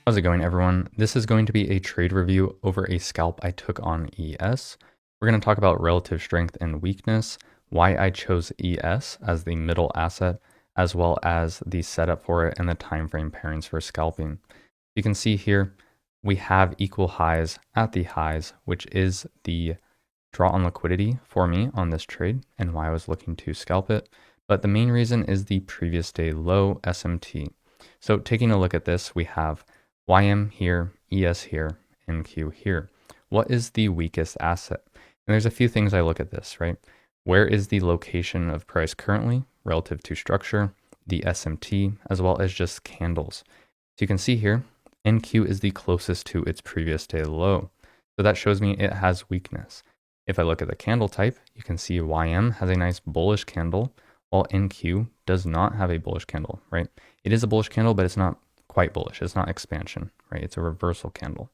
How's it going, everyone? This is going to be a trade review over a scalp I took on ES. We're going to talk about relative strength and weakness, why I chose ES as the middle asset, as well as the setup for it and the time frame pairings for scalping. You can see here we have equal highs at the highs, which is the draw on liquidity for me on this trade and why I was looking to scalp it. But the main reason is the previous day low SMT. So taking a look at this, we have YM here, ES here, NQ here. What is the weakest asset? And there's a few things I look at this, right? Where is the location of price currently relative to structure, the SMT, as well as just candles. So you can see here, NQ is the closest to its previous day low. So that shows me it has weakness. If I look at the candle type, you can see YM has a nice bullish candle, while NQ does not have a bullish candle, right? It is a bullish candle, but it's not quite bullish. It's not expansion, right? It's a reversal candle.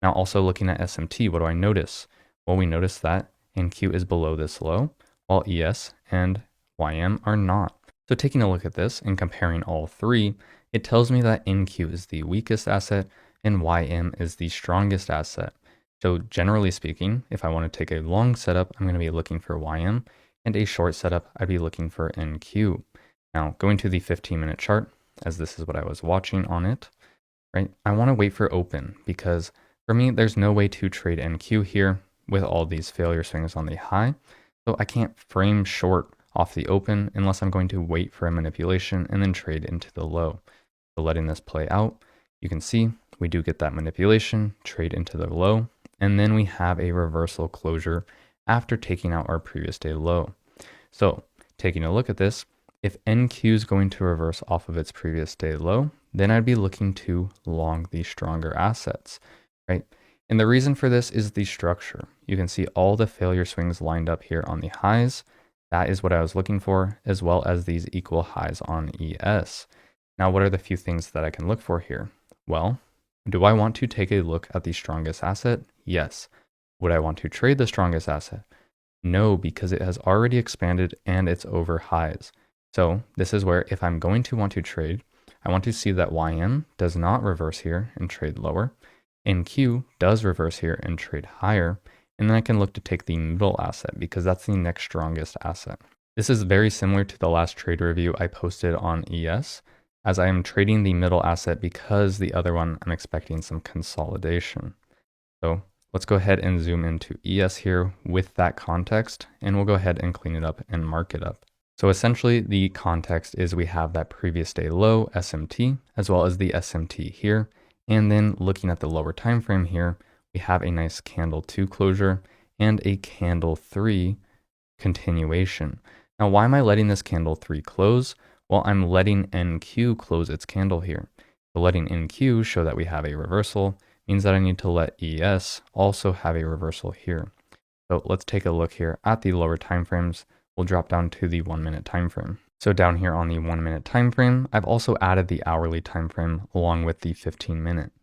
Now, also looking at SMT, what do I notice? Well, we notice that NQ is below this low, while ES and YM are not. So taking a look at this and comparing all three, it tells me that NQ is the weakest asset and YM is the strongest asset. So generally speaking, if I want to take a long setup, I'm going to be looking for YM, and a short setup, I'd be looking for NQ. Now, going to the 15-minute chart, as this is what I was watching on it, right? I want to wait for open because for me, there's no way to trade NQ here with all these failure swings on the high. So I can't frame short off the open unless I'm going to wait for a manipulation and then trade into the low. So letting this play out, you can see we do get that manipulation, trade into the low, and then we have a reversal closure after taking out our previous day low. So taking a look at this, if NQ is going to reverse off of its previous day low, then I'd be looking to long the stronger assets, right? And the reason for this is the structure. You can see all the failure swings lined up here on the highs. That is what I was looking for, as well as these equal highs on ES. Now, what are the few things that I can look for here? Well, do I want to take a look at the strongest asset? Yes. Would I want to trade the strongest asset? No, because it has already expanded and it's over highs. So this is where if I'm going to want to trade, I want to see that YM does not reverse here and trade lower, NQ does reverse here and trade higher, and then I can look to take the middle asset because that's the next strongest asset. This is very similar to the last trade review I posted on ES, as I am trading the middle asset because the other one I'm expecting some consolidation. So let's go ahead and zoom into ES here with that context, and we'll go ahead and clean it up and mark it up. So essentially the context is we have that previous day low SMT as well as the SMT here. And then looking at the lower time frame here, we have a nice candle 2 closure and a candle 3 continuation. Now, why am I letting this candle 3 close? Well, I'm letting NQ close its candle here. So letting NQ show that we have a reversal means that I need to let ES also have a reversal here. So let's take a look here at the lower time frames. We'll drop down to the 1 minute time frame. So down here on the 1 minute time frame, I've also added the hourly time frame along with the 15-minute.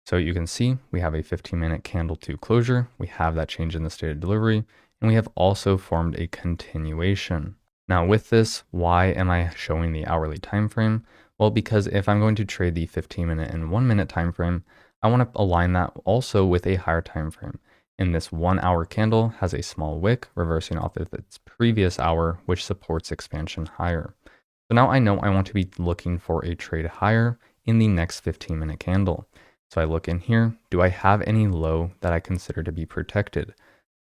So you can see we have a 15-minute candle 2 closure. We have that change in the state of delivery, and we have also formed a continuation. Now with this, why am I showing the hourly time frame? Well, because if I'm going to trade the 15-minute and 1 minute time frame, I want to align that also with a higher time frame. And this 1 hour candle has a small wick reversing off of its previous hour, which supports expansion higher. So now I know I want to be looking for a trade higher in the next 15-minute candle. So I look in here, do I have any low that I consider to be protected?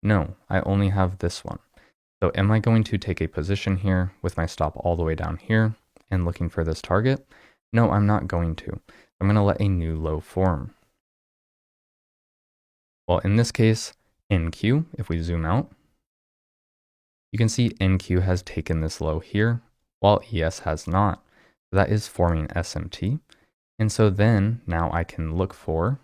No, I only have this one. So am I going to take a position here with my stop all the way down here and looking for this target? No, I'm not going to. I'm going to let a new low form. Well, in this case, NQ, if we zoom out, you can see NQ has taken this low here, while ES has not. So that is forming SMT. And so then now I can look for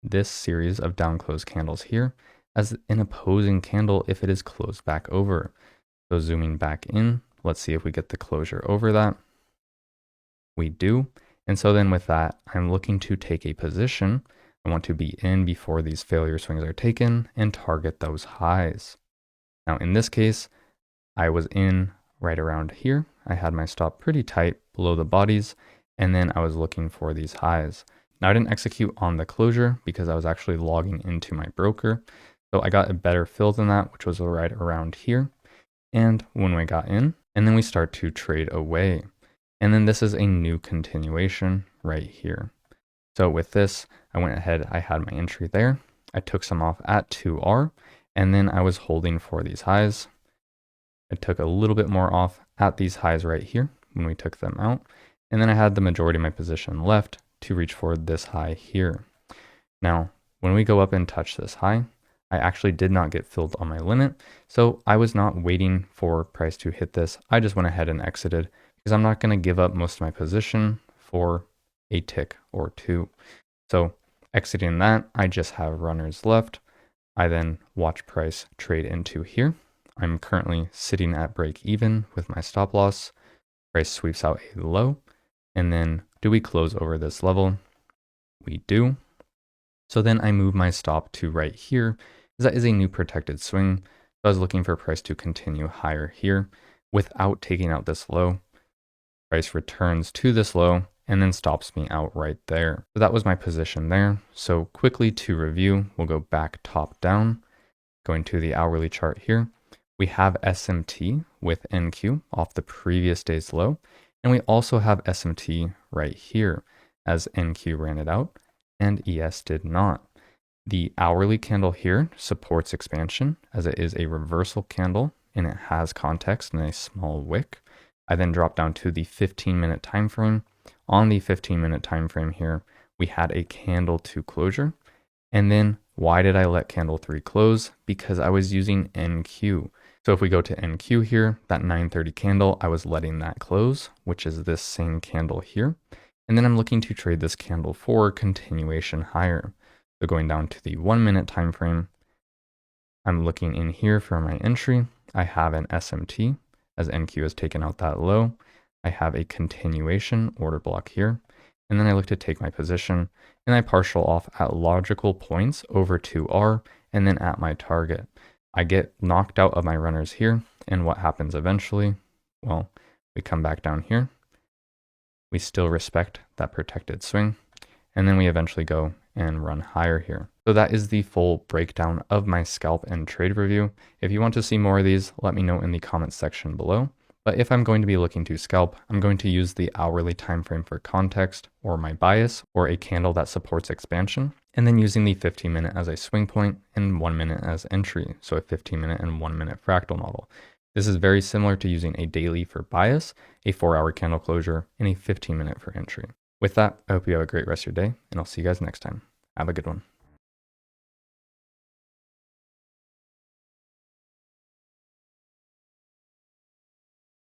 this series of down close candles here as an opposing candle if it is closed back over. So zooming back in, let's see if we get the closure over that. We do. And so then with that, I'm looking to take a position. I want to be in before these failure swings are taken and target those highs. Now in this case, I was in right around here. I had my stop pretty tight below the bodies, and then I was looking for these highs. Now I didn't execute on the closure because I was actually logging into my broker. So I got a better fill than that, which was right around here. And when we got in, and then we start to trade away. And then this is a new continuation right here. So with this, I went ahead, I had my entry there. I took some off at 2R, and then I was holding for these highs. I took a little bit more off at these highs right here when we took them out. And then I had the majority of my position left to reach for this high here. Now, when we go up and touch this high, I actually did not get filled on my limit. So I was not waiting for price to hit this. I just went ahead and exited because I'm not going to give up most of my position for a tick or two. So exiting that, I just have runners left. I then watch price trade into here. I'm currently sitting at break even with my stop loss. Price sweeps out a low. And then do we close over this level? We do. So then I move my stop to right here. That is a new protected swing. So I was looking for price to continue higher here without taking out this low. Price returns to this low and then stops me out right there. So that was my position there. So quickly to review, we'll go back top down, going to the hourly chart here. We have SMT with NQ off the previous day's low. And we also have SMT right here as NQ ran it out and ES did not. The hourly candle here supports expansion as it is a reversal candle and it has context and a small wick. I then drop down to the 15-minute time frame. On the 15-minute time frame here, we had a candle 2 closure. And then why did I let candle 3 close? Because I was using NQ. So if we go to NQ here, that 9:30 candle, I was letting that close, which is this same candle here. And then I'm looking to trade this candle for continuation higher. So going down to the 1-minute time frame, I'm looking in here for my entry. I have an SMT as NQ has taken out that low. I have a continuation order block here. And then I look to take my position and I partial off at logical points over 2R and then at my target. I get knocked out of my runners here. And what happens eventually? Well, we come back down here. We still respect that protected swing. And then we eventually go and run higher here. So that is the full breakdown of my scalp and trade review. If you want to see more of these, let me know in the comments section below. But if I'm going to be looking to scalp, I'm going to use the hourly time frame for context or my bias or a candle that supports expansion. And then using the 15-minute as a swing point and 1 minute as entry. So a 15-minute and 1-minute fractal model. This is very similar to using a daily for bias, a 4-hour candle closure, and a 15-minute for entry. With that, I hope you have a great rest of your day, and I'll see you guys next time. Have a good one.